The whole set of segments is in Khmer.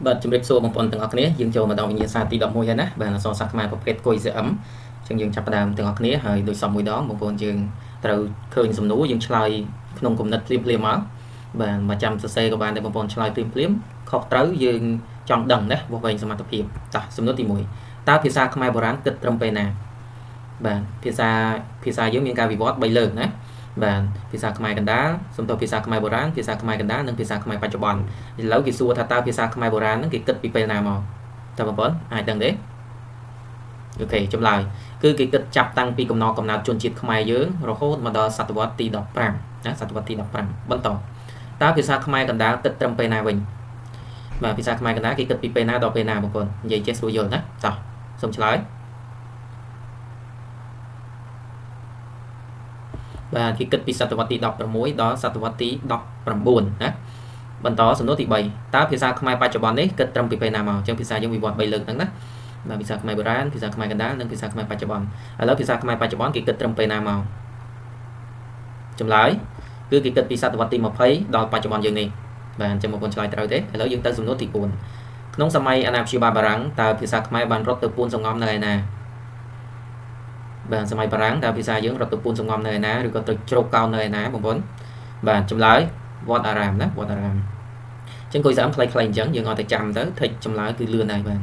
បាទជំរាបសួរបងប្អូនទាំងអស់គ្នាយើងចូលមកដល់វិញ្ញាសាទី11ហើយណាបាទអក្សរសាស្ត្រខ្មែរប្រភេទគុយ CM អញ្ចឹងយើងចាប់ផ្ដើមទាំងអស់គ្នាហើយដូចសមមួយដងបងប្អូនយើងត្រូវឃើញសំណួរយើងឆ្លើយក្នុងគំនិតភ្លាមៗមកបាទមកចាំសរសេរក៏បានដែរបងប្អូនឆ្លើយភ្លាមៗខុសត្រូវយើងចង់ដឹងណាវាស់វែងសមត្ថភាពតោះសំណួរទី1តើភាសាខ្មែរបុរាណគិតត្រឹមពេលណាបាទភាសាយើងមានការវិវត្ត3លើកណាបាទភាសាខ្មែរកណ្ដាលសំដៅភាសាខ្មែរបុរាណភាសាខ្មែរកណ្ដាលនិងភាសាខ្មែរបច្ចុប្បន្នឥឡូវគេសួរថាតើភាសាខ្មែរបុរាណហ្នឹងគេគិតពីពេលណាមកតើបងប្អូនអាចដឹងទេអូខេចម្លើយគឺគេគិតចាប់តាំងពីកំណត់ជនជាតិខ្មែរយើងរហូតមកដល់សតវត្សទី15ណាសតវត្សទី15បន្តតើភាសាខ្មែរកណ្ដាលគិតត្រឹមពេលណាវិញបាទភាសាខ្មែរកណ្ដាលគេគិតពីពេលណាដល់ពេលណាបងប្អូននិយាយចេះស្រួលយល់ណាតោះសូមឆ្លើយបាទគេគិតពីសតវត្សទី16ដល់សតវត្សទី19ណាបន្តសំណួរទី3តើភាសាខ្មែរបច្ចុប្បន្ននេះគិតត្រឹមពីពេលណាមកអញ្ចឹងភាសាយើងវិវត្ត3លើកហ្នឹងណាបាទភាសាខ្មែរបុរាណភាសាខ្មែរកណ្ដាលនិងភាសាខ្មែរបច្ចុប្បន្នឥឡូវភាសាខ្មែរបច្ចុប្បន្នគេគិតត្រឹមពេលណាមកចម្លើយគឺគេគិតពីសតវត្សទី20ដល់បច្ចុប្បន្នយើងនេះបាទអញ្ចឹងបងប្អូនឆ្លើយត្រូវទេឥឡូវយើងទៅសំណួរទី4ក្នុងសម័យអាណាព្យាបាលបារាំងតើភាសាខ្មែរបានរត់ទៅពួនសង្ងំនៅឯណាបាទសម័យបារាំងតើភាសាយើងរត់ទៅពួនសង្ងំនៅឯណាឬក៏ទៅជ្រកកោននៅឯណាបងប្អូនបាទចម្លើយវត្តអារាមណាវត្តអារាមអញ្ចឹងគួយស្អាមខ្លីៗអញ្ចឹងយើងអត់ទៅចាំទៅថេចចម្លើយគឺលឿនហើយបាទ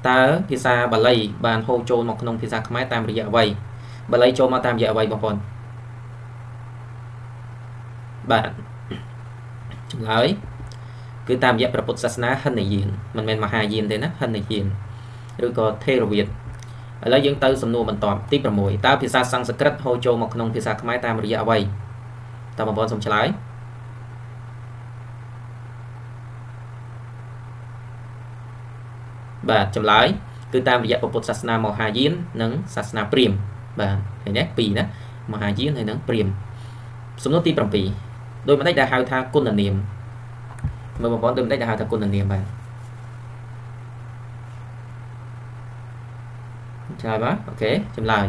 តើភាសាបាលីបានហូរចូលមកក្នុងភាសាខ្មែរតាមរយៈអ្វីបាលីចូលមកតាមរយៈអ្វីបងប្អូនបាទចម្លើយគឺតាមរយៈព្រះពុទ្ធសាសនាហិនយានមិនមែនមហាយានទេណាហិនយានឬក៏ថេរវាទឥឡូវយើងទៅសំណួរបន្ទាប់ទី6តើភាសាសំស្ក្រឹតហូរចូលមកក្នុងភាសាខ្មែរតាមរយៈអ្វីតើបងប្អូនសូមឆ្លើយបាទចម្លើយគឺតាមរយៈពុទ្ធសាសនាមហាយាននិងសាសនាព្រាហ្មណ៍បាទឃើញទេពីរណាមហាយានហើយនិងព្រាហ្មណ៍សំណួរទី7ដោយមិនដេចដែលហៅថាគុណនាមមើលបងប្អូនដោយមិនដេចដែលហៅថាគុណនាមបាទឆ្លើយបាទអូខេចម្លើយ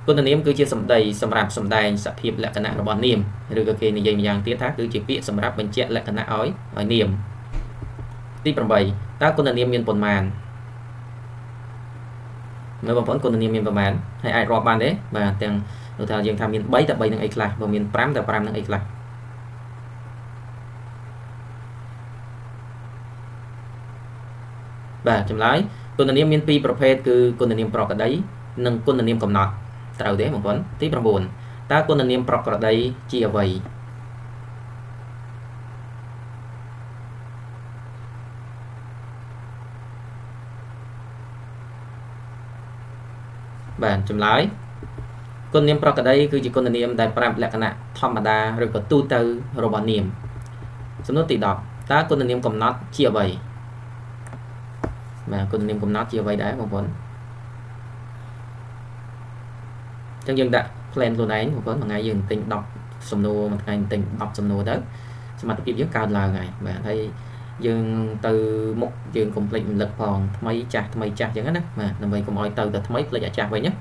គុណនាមគឺជាសម្ដីសម្រាប់សម្ដែងសភាពលក្ខណៈរបស់នាមឬក៏គេនិយាយម្យ៉ាងទៀតថាគឺជាពាក្យសម្រាប់បញ្ជាក់លក្ខណៈឲ្យនាមទី8តើគុណនាមមានប៉ុន្មានមើលបងប្អូនគុណនាមមានប៉ុន្មានហើយអាចរាប់បានទេបាទទាំងនោះថាយើងថាមាន3តែ3នឹងអីខ្លះបើមាន5តែ5នឹងអីខ្លះបាទចម្លើយគុណនាមមាន2ប្រភេទគឺគុណនាមប្រក្រតីនិងគុណនាមកំណត់ត្រូវទេបងប្អូនទី9តើគុណនាមប្រក្រតីជាអ្វីបាទចម្លើយគុណនាមប្រក្រតីគឺជាគុណនាមដែលប្រាប់លក្ខណៈធម្មតាឬក៏ទូទៅរបស់នាមសំណួរទី10តើគុណនាមកំណត់ជាអ្វីបាទគុណនាមកំណត់ជាអ្វីដែរបងប្អូនអញ្ចឹងយើងដាក់ plan ខ្លួនឯងបងប្អូនមួយថ្ងៃយើងទិញ10សំណួរមួយថ្ងៃទិញ10សំណួរទៅសមត្ថភាពយើងកើនឡើងហើយបាទហើយយើងទៅមុខយើងកុំភ្លេចរំលឹកផងថ្មីចាស់អញ្ចឹងណាបាទដើម្បីកុំឲ្យទៅតែថ្មីភ្លេចអាចាស់វិញណា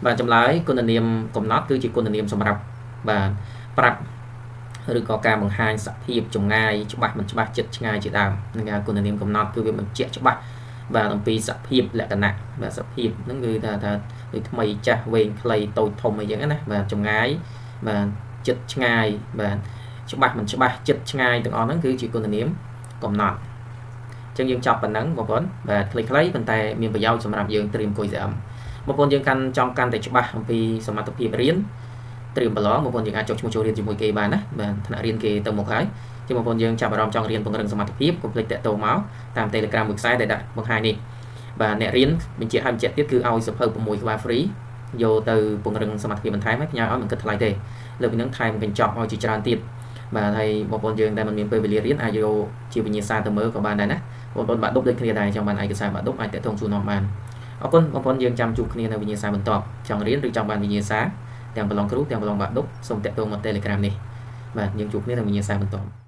បាទចម្លើយគុណនាមកំណត់គឺជាគុណនាមសម្រាប់បាទប្រាប់ឬក៏ការបង្ហាញសភាពចម្ងាយច្បាស់មិនច្បាស់ចិត្តឆ្ងាយជាដើមនឹងគុណនាមកំណត់គឺវាបញ្ជាក់ច្បាស់បាទអំពីសភាពលក្ខណៈបាទសភាពហ្នឹងគឺថាដូចថ្មីចាស់វែងខ្លីតូចធំអីចឹងណាបាទចម្ងាយបាទចិត្តឆ្ងាយបាទច្បាស់មិនច្បាស់ចិត្តឆ្ងាយទាំងអស់ហ្នឹងគឺជាគុណនាមកំណត់អញ្ចឹងយើងចប់ប៉ុណ្ណឹងបងប្អូនបាទខ្លីៗប៉ុន្តែមានប្រយោជន៍សម្រាប់យើងត្រៀមគុយស្អាមបងប្អូនយើងចង់កាន់តែច្បាស់អំពីសមត្ថភាពរៀនត្រៀមប្រឡងបងប្អូនយើងអាចចុះឈ្មោះចូលរៀនជាមួយគេបានណាបាទថ្នាក់រៀនគេទៅមុខហើយជាបងប្អូនយើងចាប់អារម្មណ៍ចង់រៀនពង្រឹងសមត្ថភាពកុំភ្លេចតាក់ទងមកតាម Telegram មួយខ្សែដែលដាក់បង្ហាញនេះបាទអ្នករៀនបញ្ជាក់ទៀតគឺឲ្យសភៅ6ក្បាល free យកទៅពង្រឹងសមត្ថភាពបន្ថែមហើយផ្ញើឲ្យមិនគិតថ្លៃទេលើពីហ្នឹងថែមកញ្ចប់ឲ្យជាច្រើនទៀតបាទហើយបងប្អូនយើងដែលមិនមានពេលវេលារៀនអាចយកជាវិញ្ញាសាទៅមើលក៏បានដែរណាបងប្អូនបាក់ឌុបដូចគ្នាដែរចង់បានឯកសារបាក់ឌុបអាចតាក់ទងសួរនាំបានអរគុណបងប្អូនយើងចាំជួបគ្នានៅវិញ្ញាសាបន្ទាប់ចង់រៀនឬចង់បានវិញ្ញាសាទាំងប្រឡងគ្រូទាំងប្រឡងបាក់ឌុបសូមតាក់ទងមក Telegram នេះបាទយើងជួបគ្នានៅវិញ្ញាសាបន្ទាប់